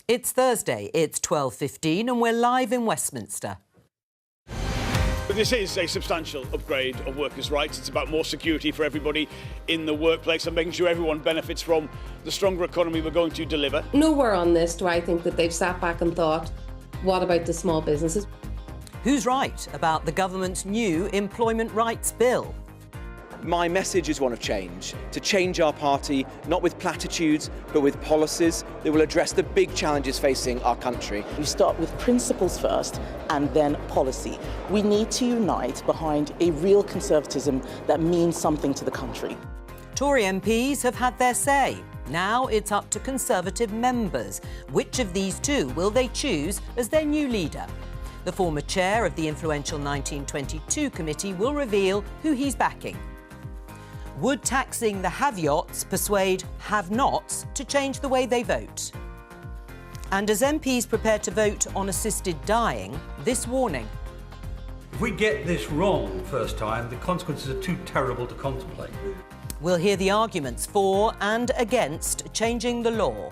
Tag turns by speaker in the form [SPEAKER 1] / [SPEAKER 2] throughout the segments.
[SPEAKER 1] It's Thursday, it's 12:15 and we're live in Westminster.
[SPEAKER 2] But this is a substantial upgrade of workers' rights. It's about more security for everybody in the workplace and making sure everyone benefits from the stronger economy we're going to deliver.
[SPEAKER 3] Nowhere on this do I think that they've sat back and thought, what about the small businesses?
[SPEAKER 1] Who's right about the government's new employment rights bill?
[SPEAKER 4] My message is one of change, to change our party, not with platitudes, but with policies that will address the big challenges facing our country.
[SPEAKER 5] We start with principles first and then policy. We need to unite behind a real conservatism that means something to the country.
[SPEAKER 1] Tory MPs have had their say. Now it's up to Conservative members. Which of these two will they choose as their new leader? The former chair of the influential 1922 committee will reveal who he's backing. Would taxing the have-yots persuade have-nots to change the way they vote? And as MPs prepare to vote on assisted dying, this warning.
[SPEAKER 6] If we get this wrong the first time, the consequences are too terrible to contemplate.
[SPEAKER 1] We'll hear the arguments for and against changing the law.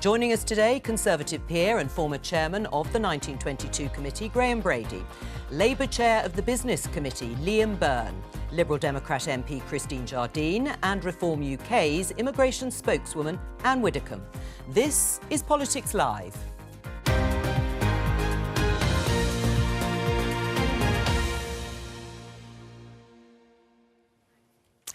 [SPEAKER 1] Joining us today, Conservative peer and former chairman of the 1922 committee, Graham Brady. Labour chair of the Business Committee, Liam Byrne. Liberal Democrat MP Christine Jardine and Reform UK's immigration spokeswoman Anne Widdecombe. This is Politics Live.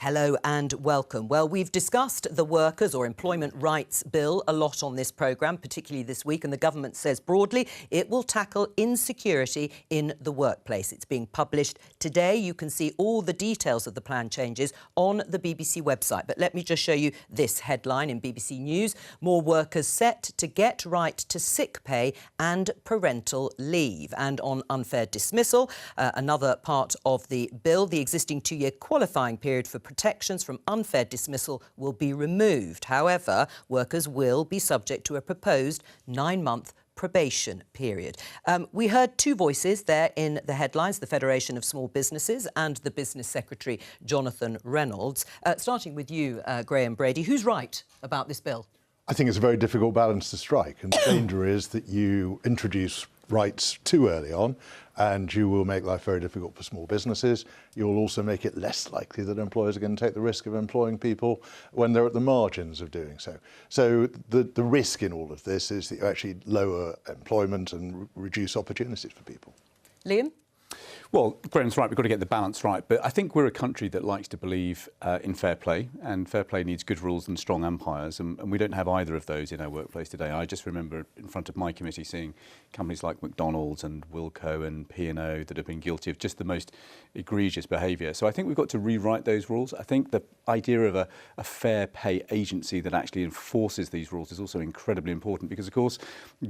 [SPEAKER 1] Hello and welcome. Well, we've discussed the Workers' or Employment Rights Bill a lot on this programme, particularly this week, and the government says broadly it will tackle insecurity in the workplace. It's being published today. You can see all the details of the plan changes on the BBC website. But let me just show you this headline in BBC News. More workers set to get right to sick pay and parental leave. And on unfair dismissal, another part of the bill, the existing two-year qualifying period for protections from unfair dismissal will be removed. However, workers will be subject to a proposed 9-month probation period. We heard two voices there in the headlines, the Federation of Small Businesses and the Business Secretary, Jonathan Reynolds. Starting with you, Graham Brady, who's right about this bill?
[SPEAKER 7] I think it's a very difficult balance to strike, and the danger is that you introduce rights too early on and you will make life very difficult for small businesses. You'll also make it less likely that employers are going to take the risk of employing people when they're at the margins of doing so. So the risk in all of this is that you actually lower employment and reduce opportunities for people.
[SPEAKER 1] Liam?
[SPEAKER 8] Well, Graham's right, we've got to get the balance right, but I think we're a country that likes to believe in fair play, and fair play needs good rules and strong umpires, and we don't have either of those in our workplace today. I just remember in front of my committee seeing companies like McDonald's and Wilko and P&O that have been guilty of just the most egregious behaviour. So I think we've got to rewrite those rules. I think the idea of a fair pay agency that actually enforces these rules is also incredibly important because, of course,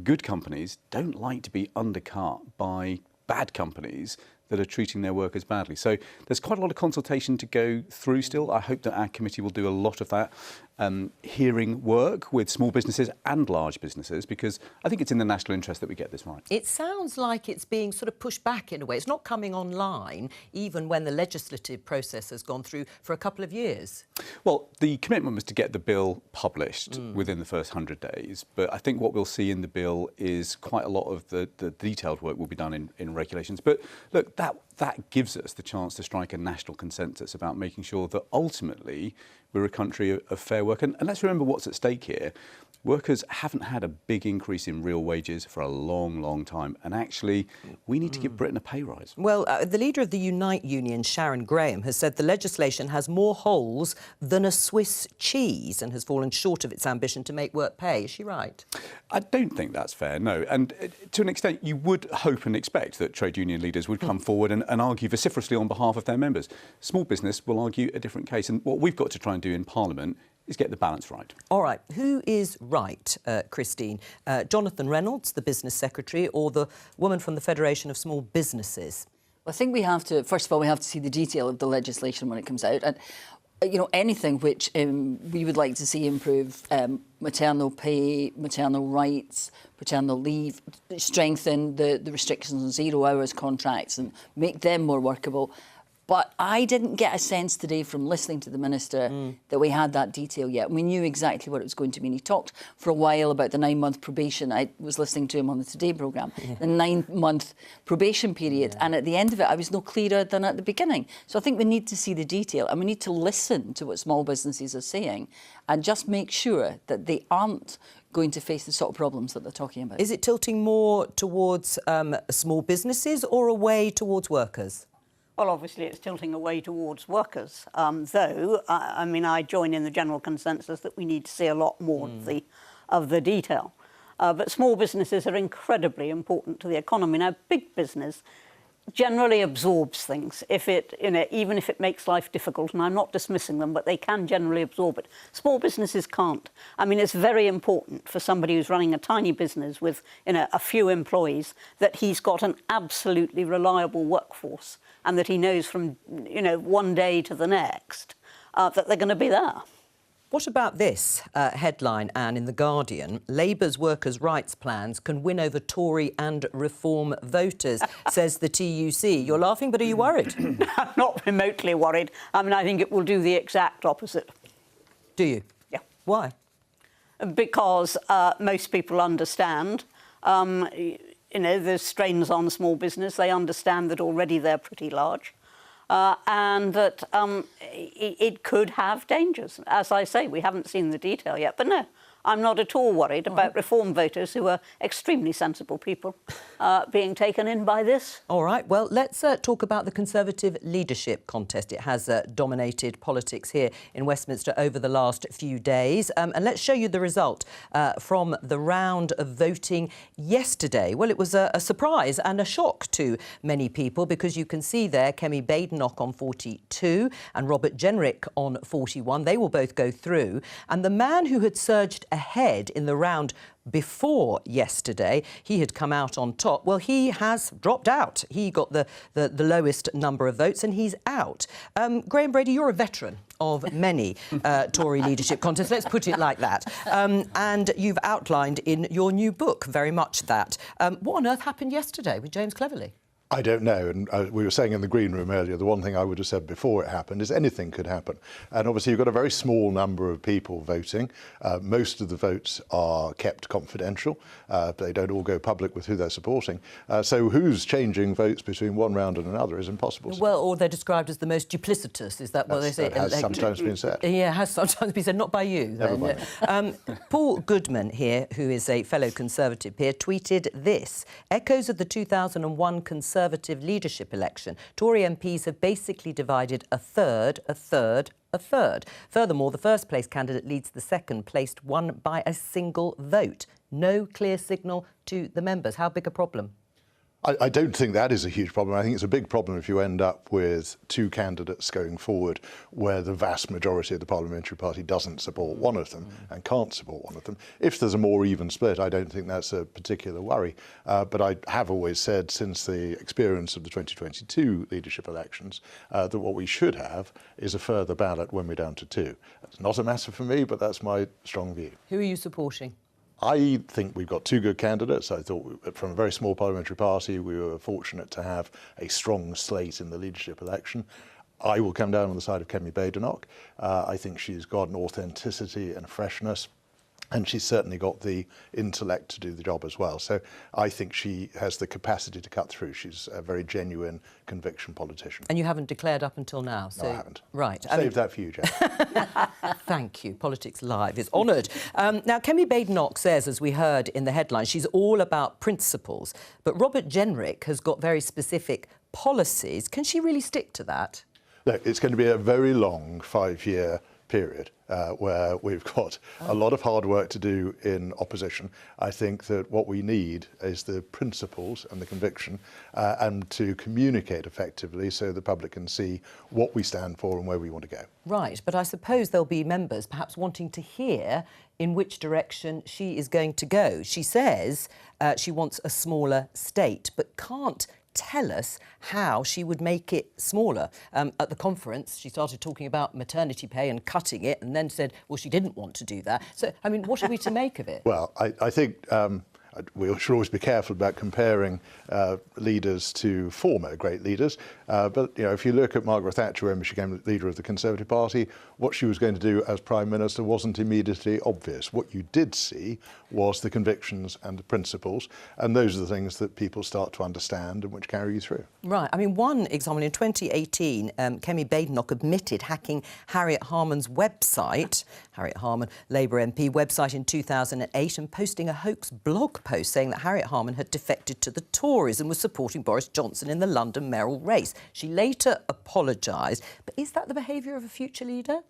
[SPEAKER 8] good companies don't like to be undercut by bad companies that are treating their workers badly. So there's quite a lot of consultation to go through still. I hope that our committee will do a lot of that, hearing work with small businesses and large businesses, because I think it's in the national interest that we get this right.
[SPEAKER 1] It sounds like it's being sort of pushed back in a way. It's not coming online, even when the legislative process has gone through for a couple of years.
[SPEAKER 8] Well, the commitment was to get the bill published within the first 100 days. But I think what we'll see in the bill is quite a lot of the detailed work will be done in regulations. But look, that gives us the chance to strike a national consensus about making sure that ultimately we're a country of fair work. And let's remember what's at stake here. Workers haven't had a big increase in real wages for a long, long time. And actually, we need to give Britain a pay rise.
[SPEAKER 1] Well, the leader of the Unite Union, Sharon Graham, has said the legislation has more holes than a Swiss cheese and has fallen short of its ambition to make work pay. Is she right?
[SPEAKER 8] I don't think that's fair, no. And to an extent, you would hope and expect that trade union leaders would come forward and argue vociferously on behalf of their members. Small business will argue a different case. And what we've got to try and do in Parliament is get the balance right. All
[SPEAKER 1] right. Who is right, Christine? Jonathan Reynolds, the Business Secretary, or the woman from the Federation of Small Businesses?
[SPEAKER 9] Well, I think we have to, first of all, we have to see the detail of the legislation when it comes out. And, you know, anything which we would like to see improve maternal pay, maternal rights, paternal leave, strengthen the restrictions on 0 hours contracts and make them more workable. But I didn't get a sense today from listening to the Minister that we had that detail yet. We knew exactly what it was going to mean. He talked for a while about the 9-month probation. I was listening to him on the Today programme, the 9-month probation period. And at the end of it, I was no clearer than at the beginning. So I think we need to see the detail and we need to listen to what small businesses are saying and just make sure that they aren't going to face the sort of problems that they're talking about.
[SPEAKER 1] Is it tilting more towards small businesses or away towards workers?
[SPEAKER 10] Well, obviously, it's tilting away towards workers, though, I mean, I join in the general consensus that we need to see a lot more of the detail. But small businesses are incredibly important to the economy. Now, big business generally absorbs things, even if it makes life difficult, and I'm not dismissing them, but they can generally absorb it. Small businesses can't. I mean, it's very important for somebody who's running a tiny business with a few employees that he's got an absolutely reliable workforce and that he knows from one day to the next that they're going to be there.
[SPEAKER 1] What about this headline, Anne, in The Guardian? Labour's workers' rights plans can win over Tory and Reform voters, says the TUC. You're laughing, but are you worried?
[SPEAKER 10] I'm not remotely worried. I mean, I think it will do the exact opposite.
[SPEAKER 1] Do you?
[SPEAKER 10] Yeah.
[SPEAKER 1] Why?
[SPEAKER 10] Because most people understand, there's strains on small business. They understand that already they're pretty large. And that it could have dangers. As I say, we haven't seen the detail yet. But no, I'm not at all worried about Reform voters who are extremely sensible people being taken in by this.
[SPEAKER 1] All right, well, let's talk about the Conservative leadership contest. It has dominated politics here in Westminster over the last few days. And let's show you the result from the round of voting yesterday. Well, it was a surprise and a shock to many people because you can see there Kemi Badenoch on 42 and Robert Jenrick on 41. They will both go through. And the man who had surged ahead in the round before yesterday, he had come out on top. Well, he has dropped out. He got the lowest number of votes and he's out. Graham Brady, you're a veteran of many Tory leadership contests, let's put it like that. And you've outlined in your new book very much that. What on earth happened yesterday with James Cleverly?
[SPEAKER 7] I don't know, and we were saying in the green room earlier, the one thing I would have said before it happened is anything could happen. And obviously you've got a very small number of people voting. Most of the votes are kept confidential. They don't all go public with who they're supporting. So who's changing votes between one round and another is impossible.
[SPEAKER 1] Well, or they're described as the most duplicitous. Is that what they say?
[SPEAKER 7] That has sometimes been said.
[SPEAKER 1] Yeah, has sometimes been said, not by you.
[SPEAKER 7] Never by me.
[SPEAKER 1] Paul Goodman here, who is a fellow Conservative peer, tweeted this. Echoes of the 2001 Conservative leadership election. Tory MPs have basically divided a third, a third, a third. Furthermore, the first place candidate leads the second placed one by a single vote. No clear signal to the members. How big a problem?
[SPEAKER 7] I don't think that is a huge problem. I think it's a big problem if you end up with two candidates going forward where the vast majority of the parliamentary party doesn't support one of them and can't support one of them. If there's a more even split, I don't think that's a particular worry. But I have always said since the experience of the 2022 leadership elections that what we should have is a further ballot when we're down to two. It's not a matter for me, but that's my strong view.
[SPEAKER 1] Who are you supporting?
[SPEAKER 7] I think we've got two good candidates. I thought from a very small parliamentary party, we were fortunate to have a strong slate in the leadership election. I will come down on the side of Kemi Badenoch. I think she's got an authenticity and freshness, and she's certainly got the intellect to do the job as well. So I think she has the capacity to cut through. She's a very genuine conviction politician.
[SPEAKER 1] And you haven't declared up until now? So...
[SPEAKER 7] No, I haven't.
[SPEAKER 1] Right.
[SPEAKER 7] Save that for you, Jack.
[SPEAKER 1] Thank you. Politics Live is honoured. Now, Kemi Badenoch says, as we heard in the headline, she's all about principles. But Robert Jenrick has got very specific policies. Can she really stick to that?
[SPEAKER 7] Look, it's going to be a very long 5-year period where we've got a lot of hard work to do in opposition. I think that what we need is the principles and the conviction and to communicate effectively so the public can see what we stand for and where we want to go.
[SPEAKER 1] Right, but I suppose there'll be members perhaps wanting to hear in which direction she is going to go. She says she wants a smaller state, but can't tell us how she would make it smaller. At the conference, she started talking about maternity pay and cutting it and then said, well, she didn't want to do that. So, I mean, what are we to make of it?
[SPEAKER 7] Well, I think we should always be careful about comparing leaders to former great leaders. But if you look at Margaret Thatcher when she became leader of the Conservative Party, what she was going to do as Prime Minister wasn't immediately obvious. What you did see was the convictions and the principles, and those are the things that people start to understand and which carry you through.
[SPEAKER 1] Right. I mean, one example, in 2018, Kemi Badenoch admitted hacking Harriet Harman's website, Harriet Harman, Labour MP, website in 2008, and posting a hoax blog post saying that Harriet Harman had defected to the Tories and was supporting Boris Johnson in the London mayoral race. She later apologised. But is that the behaviour of a future leader?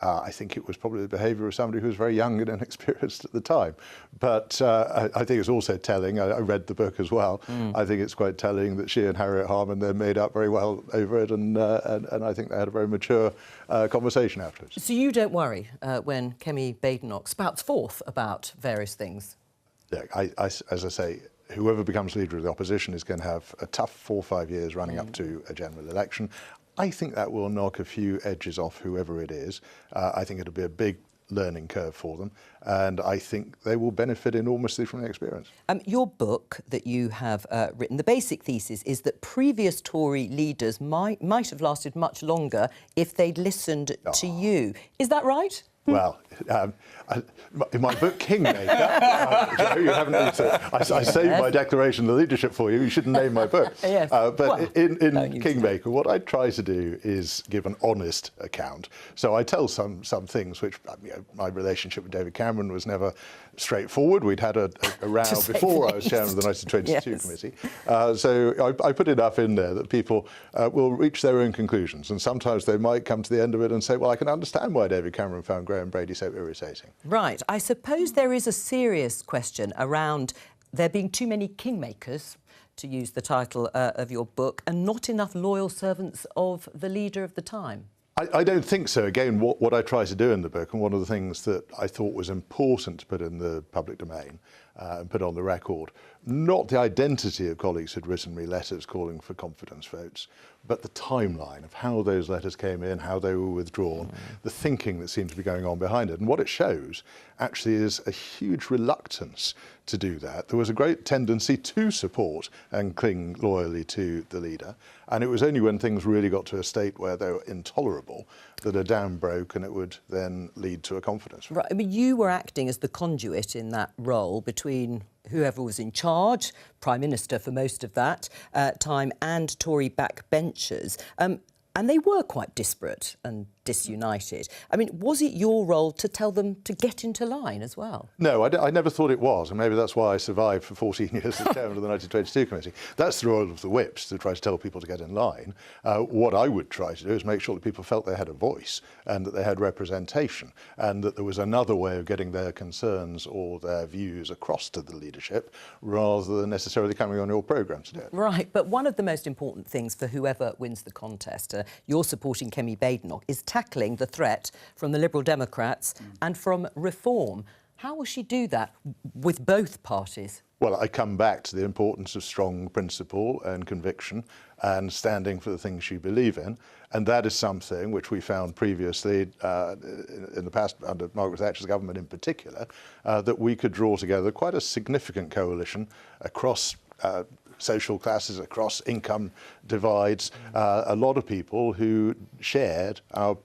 [SPEAKER 7] I think it was probably the behaviour of somebody who was very young and inexperienced at the time. But I think it's also telling, I read the book as well, I think it's quite telling that she and Harriet Harman then made up very well over it, and I think they had a very mature conversation afterwards.
[SPEAKER 1] So you don't worry when Kemi Badenoch spouts forth about various things?
[SPEAKER 7] Yeah, as I say, whoever becomes leader of the opposition is going to have a tough 4 or 5 years running up to a general election. I think that will knock a few edges off whoever it is. I think it'll be a big learning curve for them, and I think they will benefit enormously from the experience.
[SPEAKER 1] Your book that you have written, the basic thesis is that previous Tory leaders might have lasted much longer if they'd listened to you. Is that right?
[SPEAKER 7] Well, in my book, Kingmaker, Joe, you haven't need to. I saved my declaration of leadership for you. You shouldn't name my book.
[SPEAKER 1] Yes.
[SPEAKER 7] But in Kingmaker, what I try to do is give an honest account. So I tell some things which, my relationship with David Cameron was never straightforward. We'd had a row before I was chairman of the 1922 committee. So I put enough in there that people will reach their own conclusions. And sometimes they might come to the end of it and say, well, I can understand why David Cameron found Graham Brady so irritating.
[SPEAKER 1] Right. I suppose there is a serious question around there being too many kingmakers, to use the title of your book, and not enough loyal servants of the leader of the time.
[SPEAKER 7] I don't think so. Again, what I try to do in the book, and one of the things that I thought was important to put in the public domain and put on the record, not the identity of colleagues who'd written me letters calling for confidence votes, but the timeline of how those letters came in, how they were withdrawn, the thinking that seemed to be going on behind it. And what it shows actually is a huge reluctance to do that. There was a great tendency to support and cling loyally to the leader. And it was only when things really got to a state where they were intolerable that a dam broke, and it would then lead to a confidence vote.
[SPEAKER 1] Right. I mean, you were acting as the conduit in that role between whoever was in charge, Prime Minister for most of that time, and Tory backbenchers. And they were quite disparate and disunited. I mean, was it your role to tell them to get into line as well?
[SPEAKER 7] No, I never thought it was, and maybe that's why I survived for 14 years as chairman of the 1922 committee. That's the role of the whips, to try to tell people to get in line. What I would try to do is make sure that people felt they had a voice and that they had representation, and that there was another way of getting their concerns or their views across to the leadership, rather than necessarily coming on your programme to do it.
[SPEAKER 1] Right, but one of the most important things for whoever wins the contest, you're supporting Kemi Badenoch, is tackling the threat from the Liberal Democrats and from Reform. How will she do that with both parties?
[SPEAKER 7] Well, I come back to the importance of strong principle and conviction and standing for the things you believe in. And that is something which we found previously in the past, under Margaret Thatcher's government in particular, that we could draw together quite a significant coalition across social classes, across income divides, a lot of people who shared our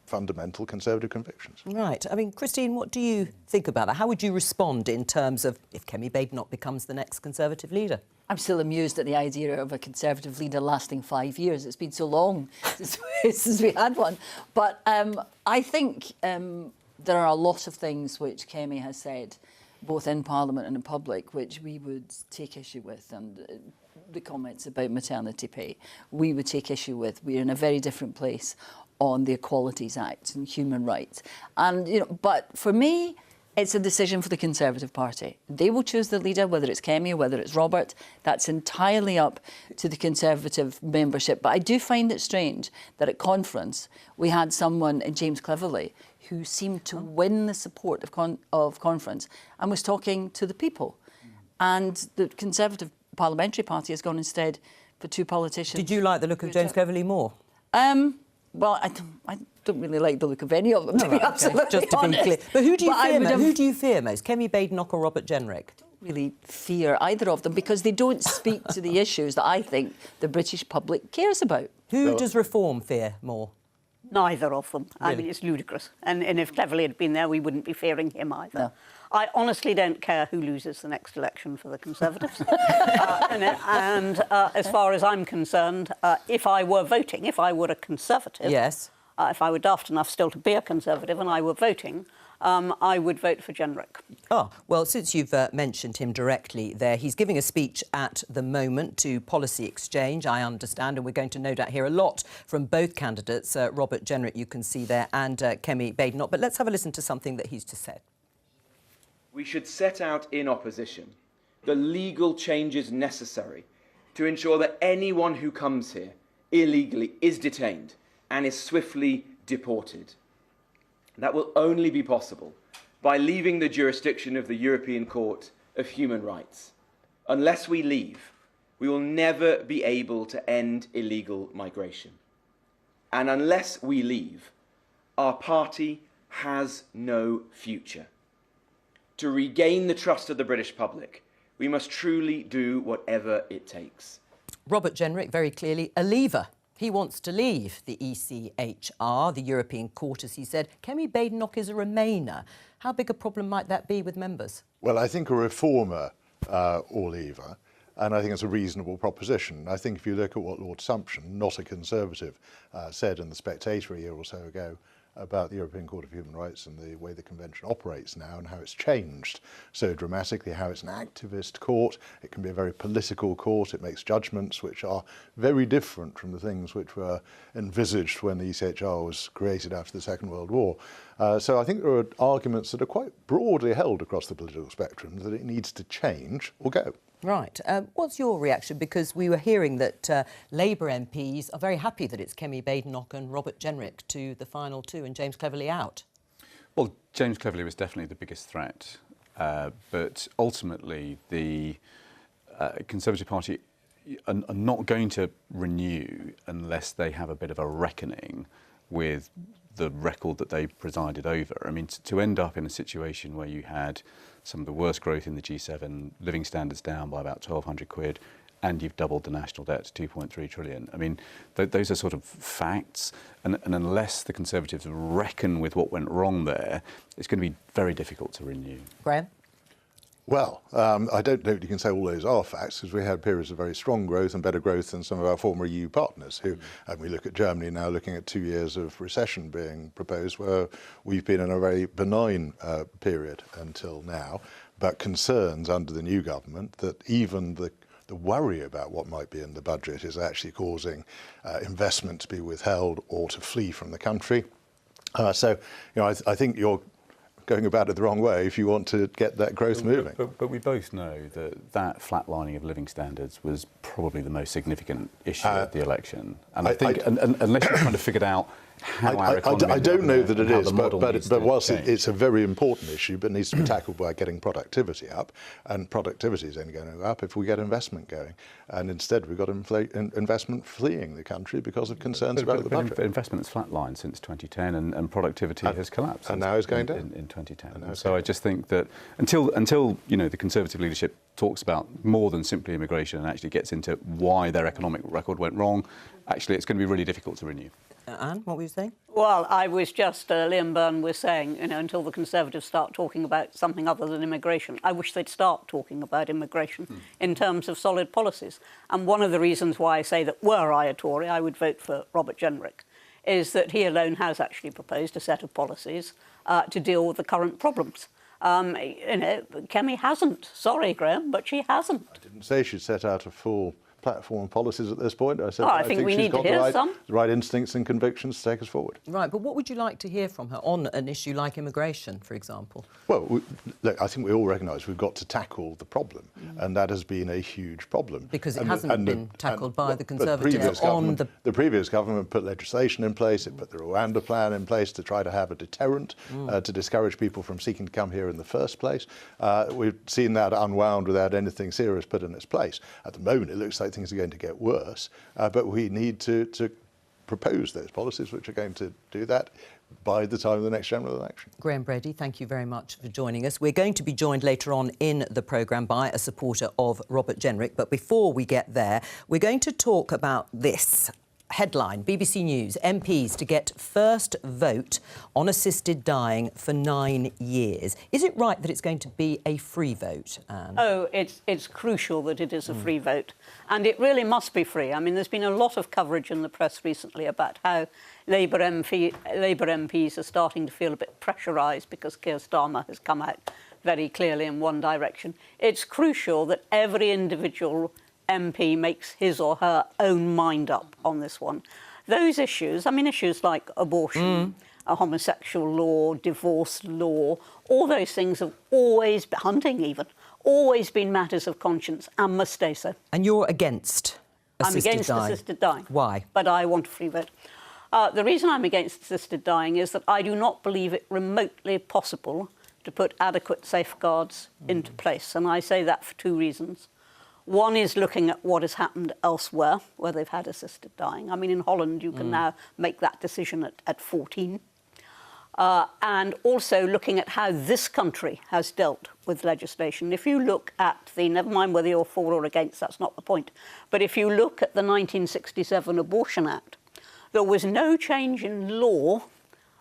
[SPEAKER 7] fundamental Conservative convictions.
[SPEAKER 1] Right. I mean, Christine, what do you think about that? How would you respond in terms of if Kemi Badenoch becomes the next Conservative leader?
[SPEAKER 9] I'm still amused at the idea of a Conservative leader lasting 5 years. It's been so long since we had one. But I think there are a lot of things which Kemi has said, both in Parliament and in public, which we would take issue with. And the comments about maternity pay, we would take issue with. We're in a very different place on the Equalities Act and human rights. And, but for me, it's a decision for the Conservative Party. They will choose the leader, whether it's Kemi or whether it's Robert. That's entirely up to the Conservative membership. But I do find it strange that at conference we had someone, James Cleverly, who seemed to win the support of conference and was talking to the people. And the Conservative Parliamentary Party has gone instead for two politicians.
[SPEAKER 1] Did you like the look of James Cleverly more?
[SPEAKER 9] Well, I don't really like the look of any of them, to be absolutely
[SPEAKER 1] just to
[SPEAKER 9] honest.
[SPEAKER 1] be clear. But who do you fear most? Who do you fear most, Kemi Badenoch or Robert Jenrick?
[SPEAKER 9] really fear either of them because they don't speak to the issues that I think the British public cares about.
[SPEAKER 1] Who does Reform fear more?
[SPEAKER 10] Neither of them.
[SPEAKER 1] Really?
[SPEAKER 10] I mean, it's ludicrous. And if Cleverly had been there, we wouldn't be fearing him either.
[SPEAKER 9] No.
[SPEAKER 10] I honestly don't care who loses the next election for the Conservatives. As far as I'm concerned, if I were voting, if I were a Conservative,
[SPEAKER 1] Yes.
[SPEAKER 10] if I were daft enough still to be a Conservative and I were voting, I would vote for Jenrick.
[SPEAKER 1] Oh, well, since you've mentioned him directly there, he's giving a speech at the moment to Policy Exchange, I understand, and we're going to no doubt hear a lot from both candidates, Robert Jenrick, you can see there, and Kemi Badenoch. But let's have a listen to something that he's just said.
[SPEAKER 4] We should set out in opposition the legal changes necessary to ensure that anyone who comes here illegally is detained and is swiftly deported. That will only be possible by leaving the jurisdiction of the European Court of Human Rights. Unless we leave, we will never be able to end illegal migration. And unless we leave, our party has no future. To regain the trust of the British public, we must truly do whatever it takes.
[SPEAKER 1] Robert Jenrick, very clearly a leaver. He wants to leave the ECHR, the European Court, as he said. Kemi Badenoch is a Remainer. How big a problem might that be with members?
[SPEAKER 7] Well, I think a reformer or leaver, and I think it's a reasonable proposition. I think if you look at what Lord Sumption, not a Conservative, said in The Spectator a year or so ago about the European Court of Human Rights and the way the Convention operates now and how it's changed so dramatically, how it's an activist court, it can be a very political court, it makes judgments which are very different from the things which were envisaged when the ECHR was created after the Second World War. So I think there are arguments that are quite broadly held across the political spectrum that it needs to change or go.
[SPEAKER 1] Right. What's your reaction? Because we were hearing that Labour MPs are very happy that it's Kemi Badenoch and Robert Jenrick to the final two and James Cleverly out.
[SPEAKER 8] Well, James Cleverly was definitely the biggest threat. But ultimately, the Conservative Party are not going to renew unless they have a bit of a reckoning with the record that they presided over. I mean, to end up in a situation where you had some of the worst growth in the G7, living standards down by about 1,200 quid, and you've doubled the national debt to 2.3 trillion. I mean, those are sort of facts, and unless the Conservatives reckon with what went wrong there, it's going to be very difficult to renew.
[SPEAKER 1] Graham?
[SPEAKER 7] Well, I don't know if you can say all those are facts, because we had periods of very strong growth and better growth than some of our former EU partners, who, and we look at Germany now looking at 2 years of recession being proposed, where we've been in a very benign period until now, but concerns under the new government that even the worry about what might be in the budget is actually causing investment to be withheld or to flee from the country. So, you know, I think you're going about it the wrong way if you want to get that growth moving.
[SPEAKER 8] But we both know that flatlining of living standards was probably the most significant issue of the election. And I think unless you've kind of figured out how our economy...
[SPEAKER 7] I don't know that it is, but whilst
[SPEAKER 8] change.
[SPEAKER 7] it's a very important issue, but needs to be tackled by getting productivity up, and productivity is only going to go up if we get investment going. And instead we've got investment fleeing the country because of concerns about the budget.
[SPEAKER 8] Investment has flatlined since 2010 and productivity has collapsed.
[SPEAKER 7] And now it's going down.
[SPEAKER 8] In 2010. So I just think that until you know, the Conservative leadership talks about more than simply immigration and actually gets into why their economic record went wrong, actually it's going to be really difficult to renew.
[SPEAKER 1] Anne, what were you saying?
[SPEAKER 10] Well, I was just, Liam Byrne was saying, you know, until the Conservatives start talking about something other than immigration, I wish they'd start talking about immigration in terms of solid policies. And one of the reasons why I say that were I a Tory, I would vote for Robert Jenrick, is that he alone has actually proposed a set of policies to deal with the current problems. You know, Kemi hasn't. Sorry, Graham, but she hasn't.
[SPEAKER 7] I didn't say she'd set out a full platform of policies at this point. I said
[SPEAKER 10] I think we
[SPEAKER 7] she's
[SPEAKER 10] need
[SPEAKER 7] got
[SPEAKER 10] to hear some.
[SPEAKER 7] the right instincts and convictions to take us forward.
[SPEAKER 1] Right, but what would you like to hear from her on an issue like immigration, for example?
[SPEAKER 7] Well, look, I think we all recognise we've got to tackle the problem, and that has been a huge problem.
[SPEAKER 1] Because it hasn't been tackled by the Conservatives on the...
[SPEAKER 7] The previous government put legislation in place, it put the Rwanda plan in place to try to have a deterrent to discourage people from seeking to come here in the first place. We've seen that unwound without anything serious put in its place. At the moment, it looks like things are going to get worse, but we need to propose those policies which are going to do that. by the time of the next general election.
[SPEAKER 1] Graham Brady, thank you very much for joining us. We're going to be joined later on in the programme by a supporter of Robert Jenrick. But before we get there, we're going to talk about this. Headline, BBC News, MPs to get first vote on assisted dying for 9 years. Is it right that it's going to be a free vote, Anne?
[SPEAKER 10] Oh, it's crucial that it is a free vote. And it really must be free. I mean, there's been a lot of coverage in the press recently about how Labour MPs are starting to feel a bit pressurised because Keir Starmer has come out very clearly in one direction. It's crucial that every individual MP makes his or her own mind up on this one. Those issues, I mean, issues like abortion, a homosexual law, divorce law, all those things have always, hunting even, always been matters of conscience and must stay so.
[SPEAKER 1] And you're against assisted dying?
[SPEAKER 10] I'm against assisted dying.
[SPEAKER 1] Why?
[SPEAKER 10] But I want a free vote. The reason I'm against assisted dying is that I do not believe it remotely possible to put adequate safeguards into place. And I say that for two reasons. One is looking at what has happened elsewhere, where they've had assisted dying. I mean, in Holland, you can now make that decision at 14. And also looking at how this country has dealt with legislation. If you look at never mind whether you're for or against, that's not the point. But if you look at the 1967 Abortion Act, there was no change in law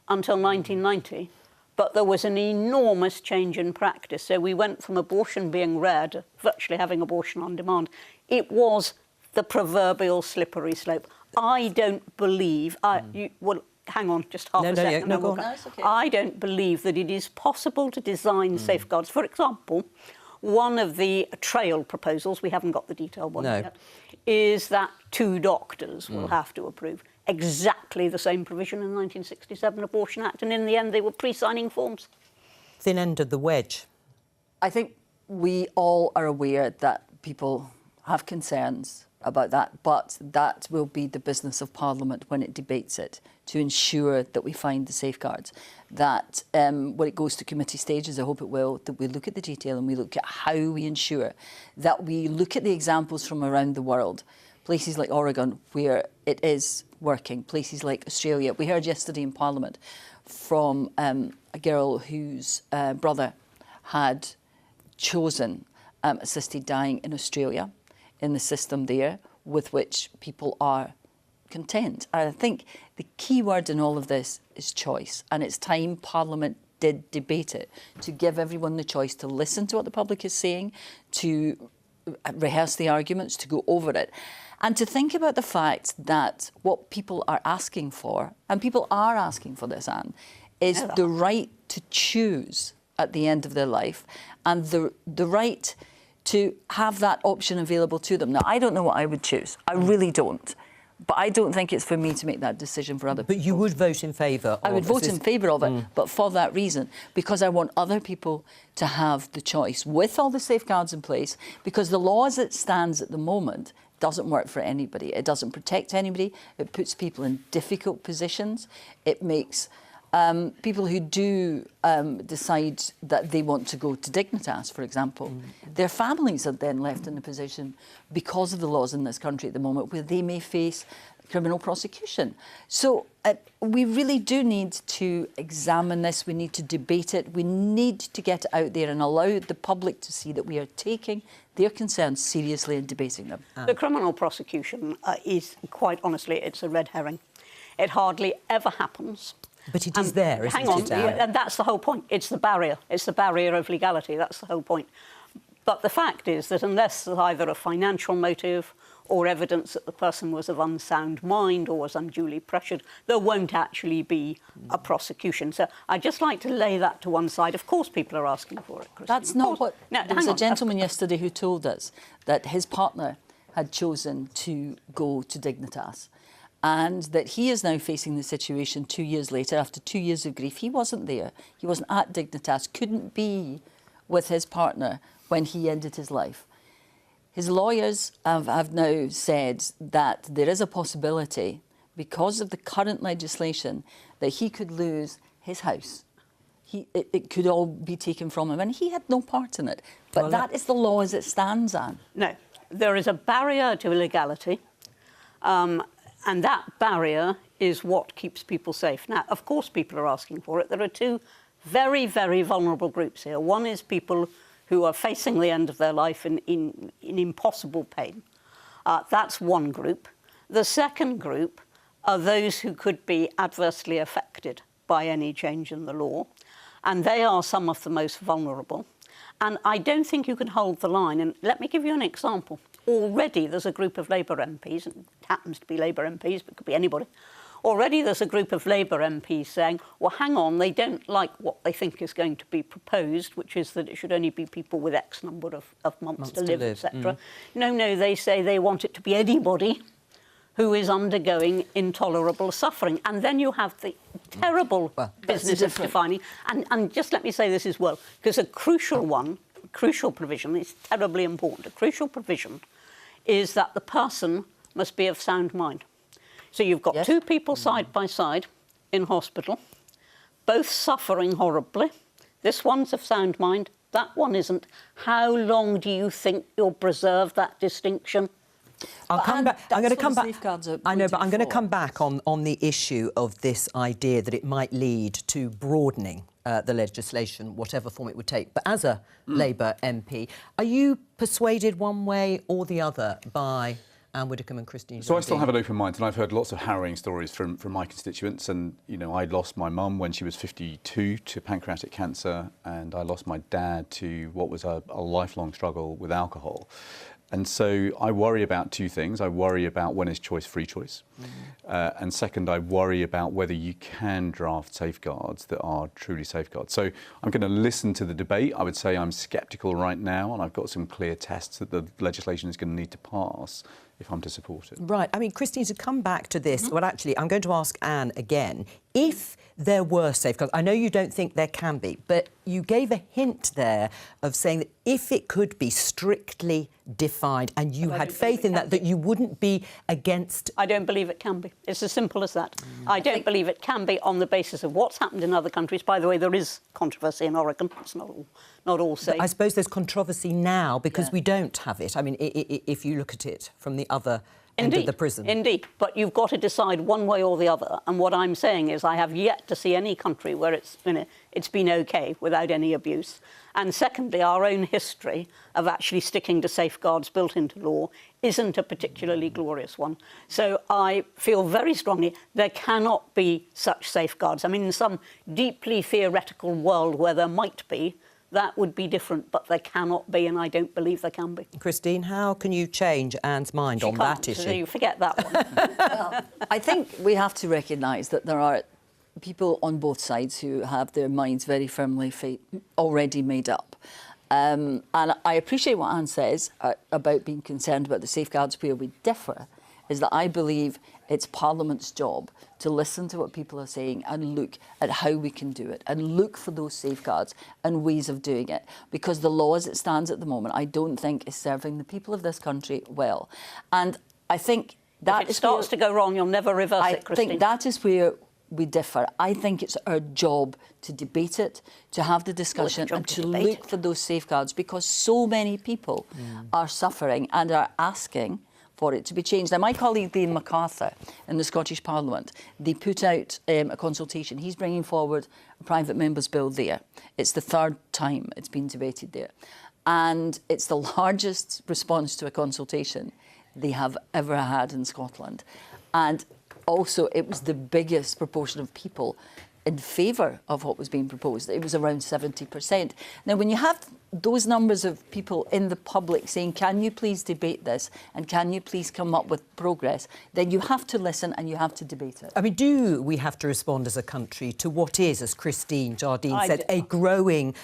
[SPEAKER 10] until 1990. But there was an enormous change in practice. So we went from abortion being rare to virtually having abortion on demand. It was the proverbial slippery slope. I don't believe... well, hang on, just half a second.
[SPEAKER 1] No, go on. No, it's
[SPEAKER 10] okay. I don't believe that it is possible to design safeguards. For example, one of the trail proposals, we haven't got the detailed one yet, is that 2 doctors will have to approve. Exactly the same provision in the 1967 Abortion Act, and in the end they were pre-signing forms.
[SPEAKER 1] Thin end of the wedge.
[SPEAKER 9] I think we all are aware that people have concerns about that, but that will be the business of Parliament when it debates it, to ensure that we find the safeguards. That when it goes to committee stages, I hope it will, that we look at the detail and we look at how we ensure that we look at the examples from around the world. Places like Oregon, where it is working, places like Australia. We heard yesterday in Parliament from a girl whose brother had chosen assisted dying in Australia, in the system there, with which people are content. I think the key word in all of this is choice, and it's time Parliament did debate it, to give everyone the choice to listen to what the public is saying, to rehearse the arguments, to go over it. And to think about the fact that what people are asking for, and people are asking for this, Anne, is the right to choose at the end of their life and the right to have that option available to them. Now, I don't know what I would choose. I really don't. But I don't think it's for me to make that decision for other people.
[SPEAKER 1] But you would vote in favour of...
[SPEAKER 9] I would vote in favour of it, but for that reason, because I want other people to have the choice with all the safeguards in place, because the law as it stands at the moment doesn't work for anybody. It doesn't protect anybody. It puts people in difficult positions. It makes people who do decide that they want to go to Dignitas, for example, their families are then left in a position, because of the laws in this country at the moment, where they may face criminal prosecution. So we really do need to examine this. We need to debate it. We need to get it out there and allow the public to see that we are taking their concerns seriously and debating them.
[SPEAKER 10] The criminal prosecution is, quite honestly, it's a red herring. It hardly ever happens.
[SPEAKER 1] But it is there, isn't it?
[SPEAKER 10] Hang on, and that's the whole point. It's the barrier. It's the barrier of legality. That's the whole point. But the fact is that unless there's either a financial motive or evidence that the person was of unsound mind or was unduly pressured, there won't actually be a prosecution. So I'd just like to lay that to one side. Of course people are asking for it, Christine.
[SPEAKER 9] That's not what... No, there was a gentleman yesterday who told us that his partner had chosen to go to Dignitas, and that he is now facing the situation 2 years later, after 2 years of grief. He wasn't there. He wasn't at Dignitas, couldn't be with his partner when he ended his life. His lawyers have now said that there is a possibility, because of the current legislation, that he could lose his house. It could all be taken from him, and he had no part in it. But well, that is the law as it stands, Anne.
[SPEAKER 10] No, there is a barrier to illegality, and that barrier is what keeps people safe. Now, of course, people are asking for it. There are two very, very vulnerable groups here. One is people who are facing the end of their life in impossible pain. That's one group. The second group are those who could be adversely affected by any change in the law, and they are some of the most vulnerable. And I don't think you can hold the line. And let me give you an example. Already there's a group of Labour MPs, and it happens to be Labour MPs, but it could be anybody. Already there's a group of Labour MPs saying, well, hang on, they don't like what they think is going to be proposed, which is that it should only be people with X number of months to live, etc. No, they say they want it to be anybody who is undergoing intolerable suffering. And then you have the terrible business of defining. And just let me say this as well, because a crucial provision, is terribly important. A crucial provision is that the person must be of sound mind. So you've got two people side by side in hospital, both suffering horribly. This one's of sound mind, that one isn't. How long do you think you'll preserve that distinction?
[SPEAKER 1] I'll come back. I'm going to come back. I know, but I'm going to come back on the issue of this idea that it might lead to broadening the legislation, whatever form it would take. But as a Labour MP, are you persuaded one way or the other by Anne Widdecombe and Christine?
[SPEAKER 8] So I still have an open mind, and I've heard lots of harrowing stories from my constituents. And I lost my mum when she was 52 to pancreatic cancer, and I lost my dad to what was a lifelong struggle with alcohol. And so I worry about two things. I worry about when is choice free choice. And second, I worry about whether you can draft safeguards that are truly safeguards. So I'm going to listen to the debate. I would say I'm sceptical right now, and I've got some clear tests that the legislation is going to need to pass if I'm to support it.
[SPEAKER 1] Right. I mean, Christine, to come back to this, well, actually, I'm going to ask Anne again. If there were safeguards, I know you don't think there can be, but you gave a hint there of saying that if it could be strictly defined and you had faith in that you wouldn't be against...
[SPEAKER 10] I don't believe it can be. It's as simple as that. I don't believe it can be on the basis of what's happened in other countries. By the way, there is controversy in Oregon. It's not all safe.
[SPEAKER 1] But I suppose there's controversy now because we don't have it. I mean, if you look at it from the other end of the prison.
[SPEAKER 10] Indeed, but you've got to decide one way or the other. And what I'm saying is I have yet to see any country where it's been OK without any abuse. And secondly, our own history of actually sticking to safeguards built into law isn't a particularly glorious one. So I feel very strongly there cannot be such safeguards. I mean, in some deeply theoretical world where there might be, that would be different, but there cannot be, and I don't believe there can be.
[SPEAKER 1] Christine, how can you change Anne's mind on that issue?
[SPEAKER 10] So you forget that one.
[SPEAKER 9] Well, I think we have to recognise that there are people on both sides who have their minds very firmly already made up. And I appreciate what Anne says about being concerned about the safeguards. Where we differ is that I believe it's Parliament's job to listen to what people are saying and look at how we can do it and look for those safeguards and ways of doing it. Because the law as it stands at the moment, I don't think is serving the people of this country well. And I think that
[SPEAKER 10] if it starts to go wrong, you'll never reverse it, Christine.
[SPEAKER 9] I think that is where we differ. I think it's our job to debate it, to have the discussion and to look for those safeguards because so many people are suffering and are asking for it to be changed. Now, my colleague, Liam MacArthur, in the Scottish Parliament, they put out a consultation. He's bringing forward a private member's bill there. It's the third time it's been debated there. And it's the largest response to a consultation they have ever had in Scotland. And also, it was the biggest proportion of people in favour of what was being proposed. It was around 70%. Now, when you have those numbers of people in the public saying, can you please debate this and can you please come up with progress, then you have to listen and you have to debate it.
[SPEAKER 1] I mean, do we have to respond as a country to what is, as Christine Jardine said, a growing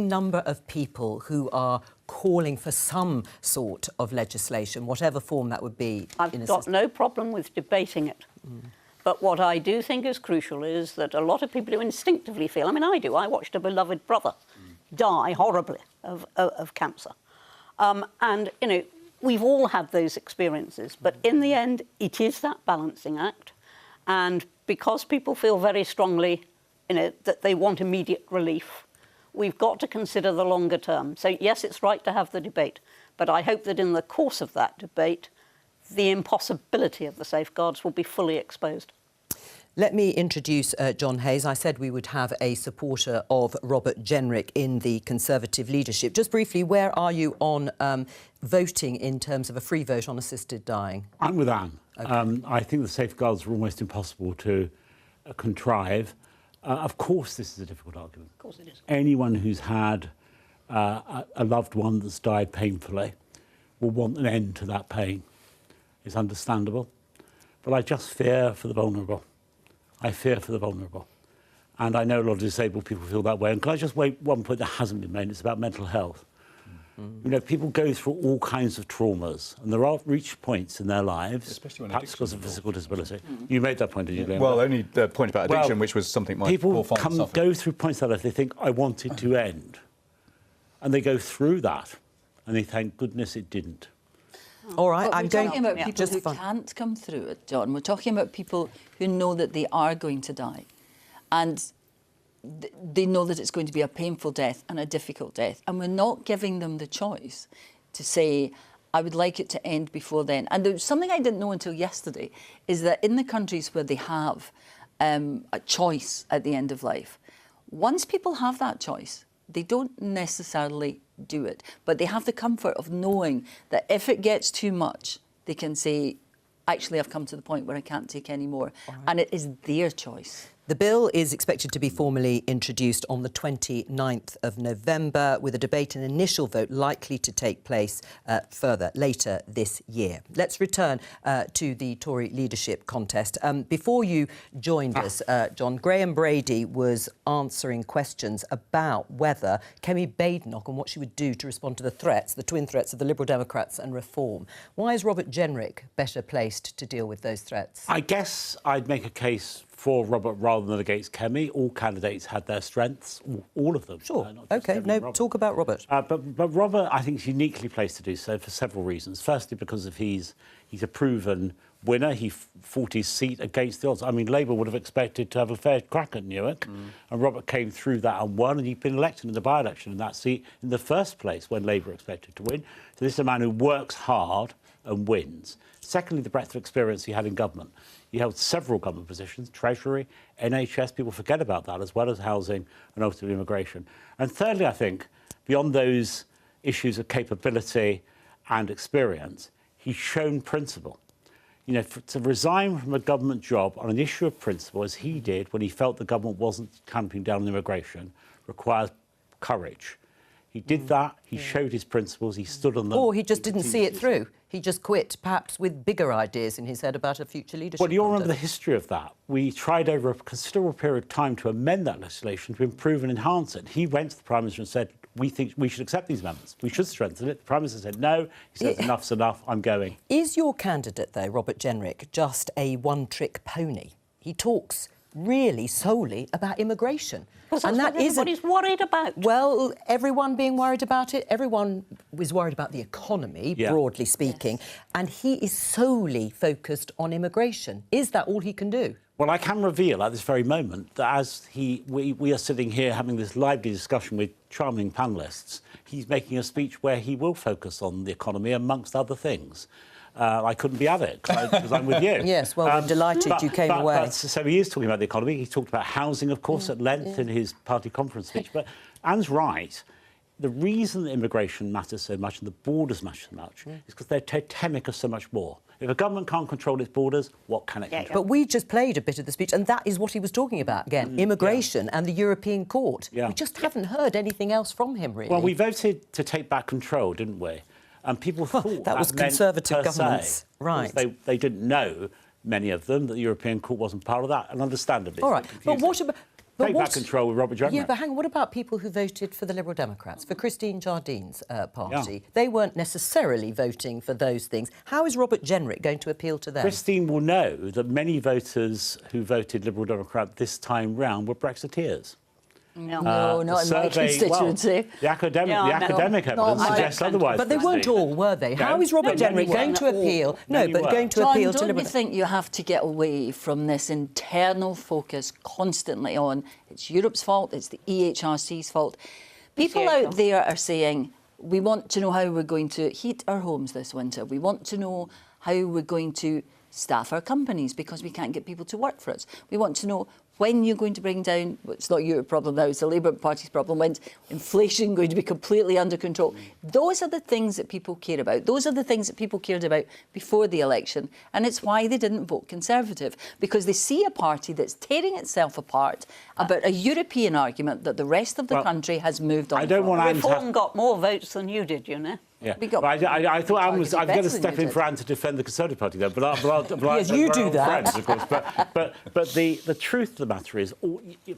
[SPEAKER 1] number of people who are calling for some sort of legislation, whatever form that would be?
[SPEAKER 10] I've got no problem with debating it. But what I do think is crucial is that a lot of people who instinctively feel, I mean, I do, I watched a beloved brother die horribly of cancer. And, we've all had those experiences. But in the end, it is that balancing act. And because people feel very strongly, that they want immediate relief, we've got to consider the longer term. So, yes, it's right to have the debate. But I hope that in the course of that debate, the impossibility of the safeguards will be fully exposed.
[SPEAKER 1] Let me introduce John Hayes. I said we would have a supporter of Robert Jenrick in the Conservative leadership. Just briefly, where are you on voting in terms of a free vote on assisted dying?
[SPEAKER 11] I'm with Anne.
[SPEAKER 1] Okay.
[SPEAKER 11] I think the safeguards are almost impossible to contrive. Of course, this is a difficult argument.
[SPEAKER 10] Of course it is.
[SPEAKER 11] Anyone who's had a loved one that's died painfully will want an end to that pain. It's understandable. But I just fear for the vulnerable. I fear for the vulnerable. And I know a lot of disabled people feel that way. And can I just make one point that hasn't been made? It's about mental health. You know, people go through all kinds of traumas, and there are reach points in their lives, perhaps because of physical disability. You made that point, did you, Liam?
[SPEAKER 8] Well, only the point about addiction, which was something my poor father
[SPEAKER 11] people go through points in their life they think, I want it to end. And they go through that, and they thank goodness it didn't.
[SPEAKER 1] All right,
[SPEAKER 9] But
[SPEAKER 1] I'm
[SPEAKER 9] we're
[SPEAKER 1] going...
[SPEAKER 9] talking about people
[SPEAKER 1] just
[SPEAKER 9] who
[SPEAKER 1] fun.
[SPEAKER 9] can't come through it, John. We're talking about people who know that they are going to die. And they know that it's going to be a painful death and a difficult death. And we're not giving them the choice to say, I would like it to end before then. And there's something I didn't know until yesterday, is that in the countries where they have a choice at the end of life, once people have that choice, they don't necessarily do it. But they have the comfort of knowing that if it gets too much, they can say, actually, I've come to the point where I can't take any more. Right. And it is their choice.
[SPEAKER 1] The bill is expected to be formally introduced on the 29th of November, with a debate and initial vote likely to take place later this year. Let's return to the Tory leadership contest. Before you joined us, John, Graham Brady was answering questions about whether Kemi Badenoch and what she would do to respond to the threats, the twin threats of the Liberal Democrats and Reform. Why is Robert Jenrick better placed to deal with those threats?
[SPEAKER 11] I guess I'd make a case for Robert rather than against Kemi. All candidates had their strengths, all of them.
[SPEAKER 1] Sure. OK, talk about Robert.
[SPEAKER 11] But Robert, I think, is uniquely placed to do so for several reasons. Firstly, because of he's a proven winner. He fought his seat against the odds. I mean, Labour would have expected to have a fair crack at Newark, and Robert came through that and won, and he'd been elected in the by-election in that seat in the first place when Labour expected to win. So this is a man who works hard and wins. Secondly, the breadth of experience he had in government. He held several government positions, Treasury, NHS. People forget about that, as well as housing and ultimately immigration. And thirdly, I think, beyond those issues of capability and experience, he's shown principle. You know, to resign from a government job on an issue of principle, as he did when he felt the government wasn't clamping down on immigration, requires courage. He did that, he showed his principles, he stood on them.
[SPEAKER 1] Or he just didn't see it through. He just quit, perhaps with bigger ideas in his head about a future leadership.
[SPEAKER 11] Well, you all remember the history of that. We tried over a considerable period of time to amend that legislation to improve and enhance it. He went to the Prime Minister and said, we think we should accept these amendments. We should strengthen it. The Prime Minister said no. He said, enough's enough, I'm going. Is
[SPEAKER 1] your candidate, though, Robert Jenrick, just a one-trick pony? He talks really solely about immigration.
[SPEAKER 10] And that is what everybody's worried about.
[SPEAKER 1] Well, everyone being worried about it. Everyone is worried about the economy, broadly speaking. Yes. And he is solely focused on immigration. Is that all he can do?
[SPEAKER 11] Well, I can reveal at this very moment that as we are sitting here having this lively discussion with charming panellists, he's making a speech where he will focus on the economy, amongst other things. I couldn't be at it because I'm with you.
[SPEAKER 1] Yes, well, we're delighted you came away.
[SPEAKER 11] So he is talking about the economy. He talked about housing, of course, at length in his party conference speech. But Anne's right. The reason that immigration matters so much and the borders matter so much is because they're totemic of so much more. If a government can't control its borders, what can it control?
[SPEAKER 1] But we just played a bit of the speech, and that is what he was talking about, again, immigration and the European Court. We just haven't heard anything else from him, really.
[SPEAKER 11] Well, we voted to take back control, didn't we? And people thought
[SPEAKER 1] that was Conservative governments, right?
[SPEAKER 11] They didn't know, many of them, that the European Court wasn't part of that, and understandably.
[SPEAKER 1] All right, but what about...
[SPEAKER 11] Take back control with Robert Jenrick.
[SPEAKER 1] Yeah, but hang on, what about people who voted for the Liberal Democrats, for Christine Jardine's party? Yeah. They weren't necessarily voting for those things. How is Robert Jenrick going to appeal to them?
[SPEAKER 11] Christine will know that many voters who voted Liberal Democrat this time round were Brexiteers.
[SPEAKER 9] No, not in my constituency.
[SPEAKER 11] Well, the academic evidence suggests otherwise.
[SPEAKER 1] But they weren't all, were they? How is Robert Jenrick going to appeal? Going to appeal to Liberal...
[SPEAKER 9] Don't you think you have to get away from this internal focus constantly on it's Europe's fault, it's the EHRC's fault? People out there are saying, we want to know how we're going to heat our homes this winter. We want to know how we're going to staff our companies because we can't get people to work for us. We want to know when you're going to bring down, well, it's not your problem now, it's the Labour Party's problem, when's inflation going to be completely under control. Those are the things that people care about. Those are the things that people cared about before the election. And it's why they didn't vote Conservative, because they see a party that's tearing itself apart about a European argument that the rest of the country has moved on.
[SPEAKER 11] I don't want to...
[SPEAKER 10] Reform got more votes than you did, you know.
[SPEAKER 11] Yeah, I thought I was going to step in for Anne to defend the Conservative Party there, but
[SPEAKER 1] yes, you do that.
[SPEAKER 11] Friends, of course. But the truth of the matter is,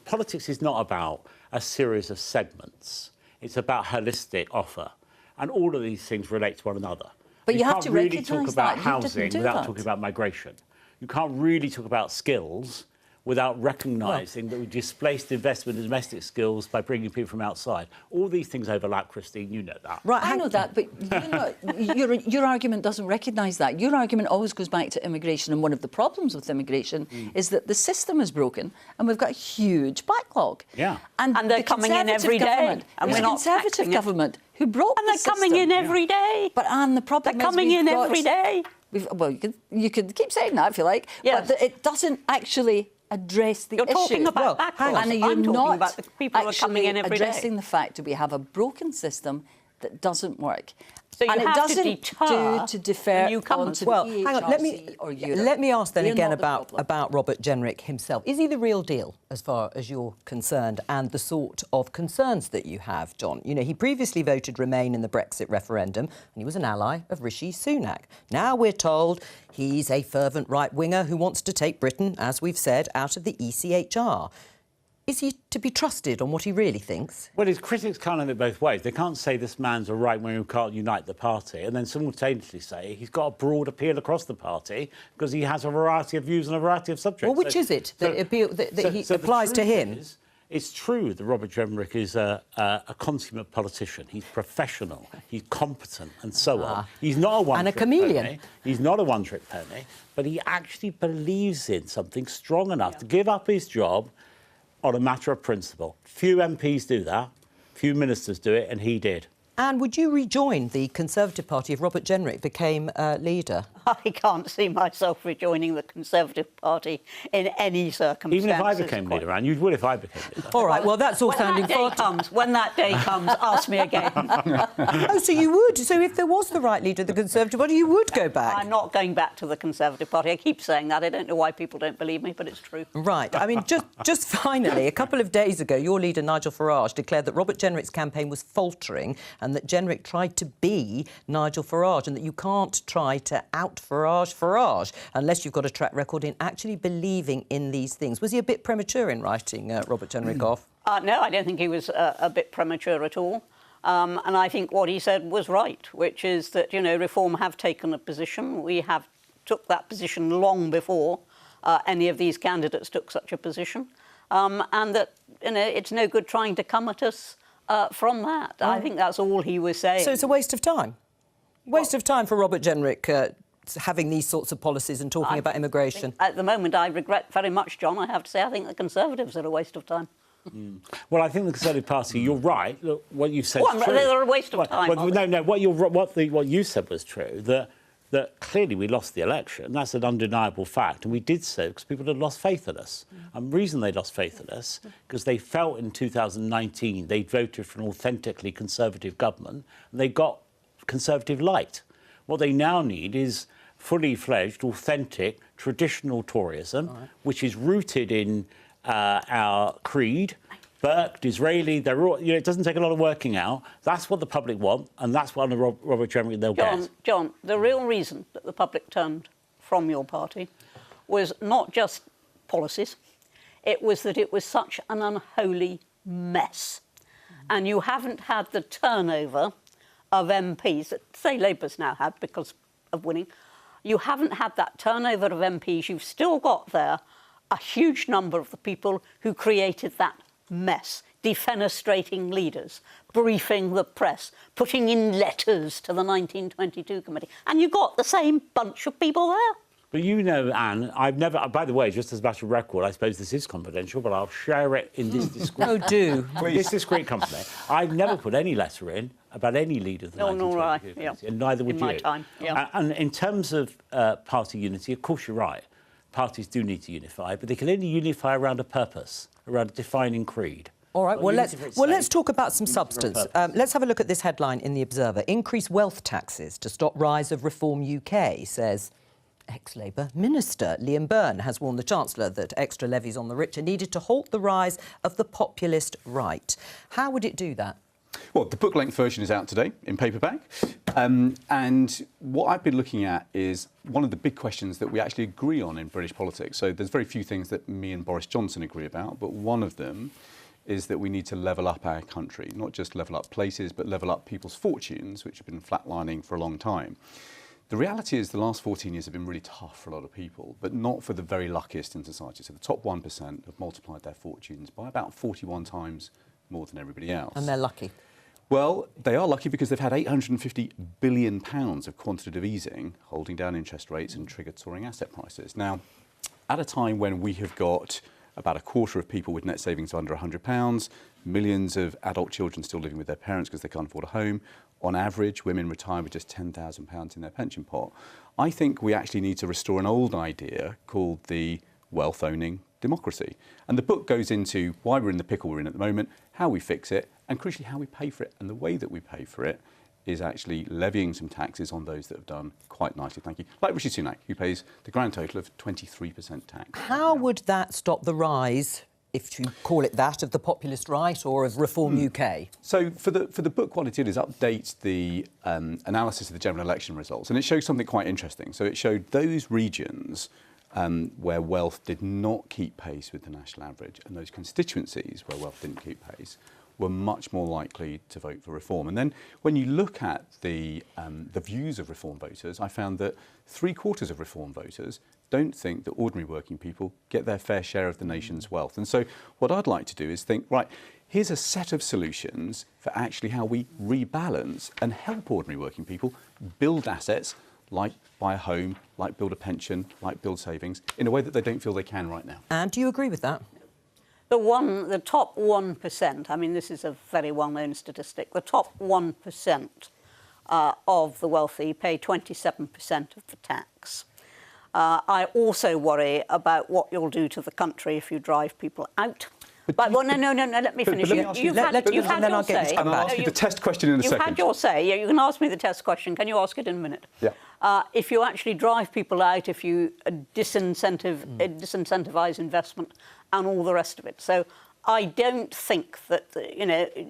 [SPEAKER 11] politics is not about a series of segments. It's about holistic offer, and all of these things relate to one another.
[SPEAKER 9] But you have to
[SPEAKER 11] really talk
[SPEAKER 9] recognise
[SPEAKER 11] about
[SPEAKER 9] that.
[SPEAKER 11] housing without talking about migration. You can't really talk about skills without recognising that we displaced investment in domestic skills by bringing people from outside. All these things overlap, Christine, you know that.
[SPEAKER 9] Right, I know that, but your argument doesn't recognise that. Your argument always goes back to immigration, and one of the problems with immigration is that the system is broken and we've got a huge backlog.
[SPEAKER 11] Yeah.
[SPEAKER 9] And
[SPEAKER 10] they're coming in every day.
[SPEAKER 9] And we're not Conservative government who broke
[SPEAKER 10] the system. And they're coming in every day.
[SPEAKER 9] But Anne, the problem is
[SPEAKER 10] they're coming in every day.
[SPEAKER 9] Well, you could keep saying that if you like, but it doesn't actually address the issue.
[SPEAKER 10] You're talking about backwards.
[SPEAKER 9] And you're
[SPEAKER 10] I'm talking
[SPEAKER 9] not
[SPEAKER 10] about the people who are coming in every day.
[SPEAKER 9] addressing the fact that we have a broken system that doesn't work.
[SPEAKER 10] So
[SPEAKER 9] and it doesn't
[SPEAKER 10] do
[SPEAKER 9] to defer onto
[SPEAKER 1] well,
[SPEAKER 9] the
[SPEAKER 1] hang on, let me ask then again about Robert Jenrick himself. Is he the real deal as far as you're concerned, and the sort of concerns that you have, John? You know, he previously voted Remain in the Brexit referendum, and he was an ally of Rishi Sunak. Now we're told he's a fervent right-winger who wants to take Britain, as we've said, out of the ECHR. Is he to be trusted on what he really thinks?
[SPEAKER 11] Well, his critics can't have it both ways. They can't say this man's a right-winger who can't unite the party and then simultaneously say he's got a broad appeal across the party because he has a variety of views on a variety of subjects.
[SPEAKER 1] Well, which is it that applies to him?
[SPEAKER 11] It's true that Robert Jenrick is a consummate politician. He's professional, he's competent, and so on. He's not a one-trick pony. He's not a one-trick pony, but he actually believes in something strong enough to give up his job on a matter of principle. Few MPs do that, few ministers do it, and he did.
[SPEAKER 1] And would you rejoin the Conservative Party if Robert Jenrick became leader?
[SPEAKER 10] I can't see myself rejoining the Conservative Party in any circumstances.
[SPEAKER 11] Even if I became leader, Anne, you would if I became leader.
[SPEAKER 1] All right, well, that's all sounding far...
[SPEAKER 10] When that day comes, ask me again.
[SPEAKER 1] Oh, so you would? So if there was the right leader of the Conservative Party, you would go back?
[SPEAKER 10] I'm not going back to the Conservative Party. I keep saying that. I don't know why people don't believe me, but it's true.
[SPEAKER 1] Right. I mean, just finally, a couple of days ago, your leader, Nigel Farage, declared that Robert Jenrick's campaign was faltering and that Jenrick tried to be Nigel Farage, and that you can't try to out-Farage unless you've got a track record in actually believing in these things. Was he a bit premature in writing Robert Jenrick off?
[SPEAKER 10] No, I don't think he was a bit premature at all. And I think what he said was right, which is that, you know, Reform have taken a position. We have took that position long before any of these candidates took such a position. And that, you know, it's no good trying to come at us from that. I think that's all he was saying.
[SPEAKER 1] So it's a waste of time? Waste of time for Robert Jenrick having these sorts of policies and talking about immigration?
[SPEAKER 10] At the moment, I regret very much, John, I have to say, I think the Conservatives are a waste of time.
[SPEAKER 11] Well, I think the Conservative Party, you're right. Look, what you said is true.
[SPEAKER 10] They're a waste of time.
[SPEAKER 11] No, what you said was true, that clearly we lost the election. That's an undeniable fact. And we did so because people had lost faith in us. And the reason they lost faith in us, because they felt in 2019 they voted for an authentically Conservative government and they got Conservative light. What they now need is fully fledged, authentic, traditional Toryism, which is rooted in our creed, Burke, Disraeli, they're all, you know, it doesn't take a lot of working out. That's what the public want, and that's what under Robert Jenrick they'll get.
[SPEAKER 10] John, the real reason that the public turned from your party was not just policies, it was that it was such an unholy mess. And you haven't had the turnover of MPs that, say, Labour's now had because of winning. You haven't had that turnover of MPs. You've still got there a huge number of the people who created that mess, defenestrating leaders, briefing the press, putting in letters to the 1922 committee. And you got the same bunch of people there.
[SPEAKER 11] But you know, Anne, I've never... By the way, just as a matter of record, I suppose this is confidential, but I'll share it in this discreet...
[SPEAKER 1] Oh, do.
[SPEAKER 11] This discreet company. I've never put any letter in about any leader of the 1920s.
[SPEAKER 10] Yeah.
[SPEAKER 11] And neither would
[SPEAKER 10] in
[SPEAKER 11] you.
[SPEAKER 10] my time, yeah.
[SPEAKER 11] And in terms of party unity, of course you're right. Parties do need to unify, but they can only unify around a purpose, around a defining creed.
[SPEAKER 1] All right, let's talk about some substance. Let's have a look at this headline in The Observer. Increase wealth taxes to stop rise of Reform UK, says ex-Labour Minister. Liam Byrne has warned the Chancellor that extra levies on the rich are needed to halt the rise of the populist right. How would it do that?
[SPEAKER 8] Well, the book-length version is out today in paperback. And what I've been looking at is one of the big questions that we actually agree on in British politics. So there's very few things that me and Boris Johnson agree about, but one of them is that we need to level up our country, not just level up places, but level up people's fortunes, which have been flatlining for a long time. The reality is the last 14 years have been really tough for a lot of people, but not for the very luckiest in society. So the top 1% have multiplied their fortunes by about 41 times more than everybody else.
[SPEAKER 1] And they're lucky.
[SPEAKER 8] Well, they are lucky because they've had £850 billion of quantitative easing, holding down interest rates and triggered soaring asset prices. Now, at a time when we have got about a quarter of people with net savings of under £100, millions of adult children still living with their parents because they can't afford a home, on average, women retire with just £10,000 in their pension pot. I think we actually need to restore an old idea called the wealth-owning democracy. And the book goes into why we're in the pickle we're in at the moment, how we fix it, and crucially how we pay for it. And the way that we pay for it is actually levying some taxes on those that have done quite nicely, thank you. Like Rishi Sunak, who pays the grand total of 23% tax.
[SPEAKER 1] How would that stop the rise, if you call it that, of the populist right or of Reform UK?
[SPEAKER 8] So for the book, what it did is update the analysis of the general election results, and it showed something quite interesting. So it showed those regions where wealth did not keep pace with the national average, and those constituencies where wealth didn't keep pace were much more likely to vote for reform. And then when you look at the views of reform voters, I found that 3/4 of reform voters don't think that ordinary working people get their fair share of the nation's wealth. And so what I'd like to do is think, right, here's a set of solutions for actually how we rebalance and help ordinary working people build assets, like buy a home, like build a pension, like build savings, in a way that they don't feel they can right now.
[SPEAKER 1] And do you agree with that?
[SPEAKER 10] The top 1%, I mean, this is a very well-known statistic, the top 1% of the wealthy pay 27% of the tax. I also worry about what you'll do to the country if you drive people out. But well, no, let me finish. You've had your say.
[SPEAKER 8] And I'll ask you the test question in a second.
[SPEAKER 10] You've had your say. Yeah, you can ask me the test question. Can you ask it in a minute?
[SPEAKER 8] Yeah.
[SPEAKER 10] If you actually drive people out, if you disincentivize investment and all the rest of it. So I don't think that,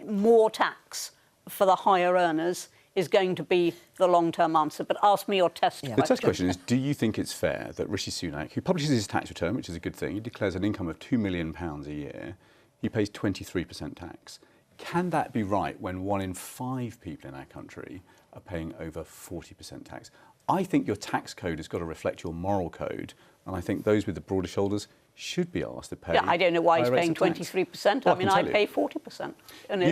[SPEAKER 10] more tax for the higher earners is going to be the long-term answer. But ask me your test question.
[SPEAKER 8] The test question is, do you think it's fair that Rishi Sunak, who publishes his tax return, which is a good thing, he declares an income of £2 million a year, he pays 23% tax. Can that be right when 1 in 5 people in our country are paying over 40% tax? I think your tax code has got to reflect your moral code, and I think those with the broader shoulders should be asked to pay.
[SPEAKER 10] Yeah, I don't know why he's paying 23%.
[SPEAKER 8] Well,
[SPEAKER 10] I mean, I pay 40%.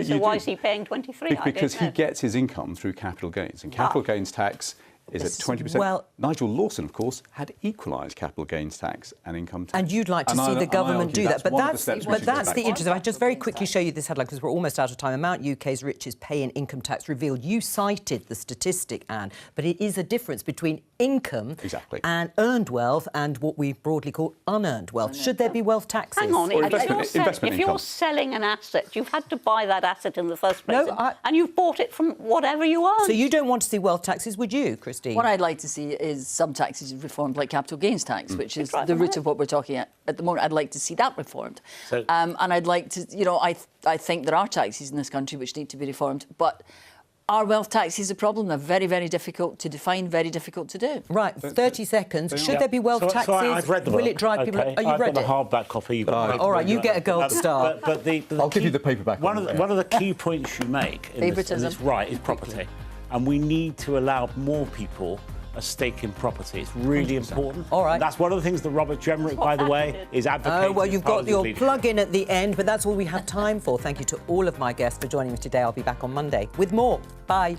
[SPEAKER 10] So why is he paying 23%?
[SPEAKER 8] Because he gets his income through capital gains, and capital gains tax is at 20%.
[SPEAKER 1] Well,
[SPEAKER 8] Nigel Lawson, of course, had equalised capital gains tax and income tax.
[SPEAKER 1] And you'd like to see the government do that. But that's the interesting. I just very quickly show you this headline because we're almost out of time. Amount UK's richest pay in income tax revealed. You cited the statistic, Anne, but it is a difference between income and earned wealth and what we broadly call unearned wealth. Should there be wealth taxes?
[SPEAKER 10] Hang on, if you're selling an asset, you've had to buy that asset in the first place, and you've bought it from whatever you earn.
[SPEAKER 1] So you don't want to see wealth taxes, would you, Christine?
[SPEAKER 9] What I'd like to see is some taxes reformed, like capital gains tax, which is the root of what we're talking at the moment. I'd like to see that reformed. So, and I'd like to, I think there are taxes in this country which need to be reformed, but are wealth taxes a problem? They're very, very difficult to define, very difficult to do.
[SPEAKER 1] Right, 30 seconds. Should there be wealth taxes?
[SPEAKER 11] I've read the book.
[SPEAKER 1] Will it drive people... Are you
[SPEAKER 11] I've
[SPEAKER 1] read
[SPEAKER 11] got
[SPEAKER 1] it?
[SPEAKER 11] the hardback copy.
[SPEAKER 1] All right, you get a gold star.
[SPEAKER 11] But
[SPEAKER 8] I'll give you the paperback.
[SPEAKER 11] One of the key points you make in this right is property. And we need to allow more people a stake in property. It's really 100%. Important.
[SPEAKER 1] All right.
[SPEAKER 11] That's one of the things that Robert Jenrick, by the way, is advocating.
[SPEAKER 1] Oh, well, you've got your plug-in at the end, but that's all we have time for. Thank you to all of my guests for joining me today. I'll be back on Monday with more. Bye.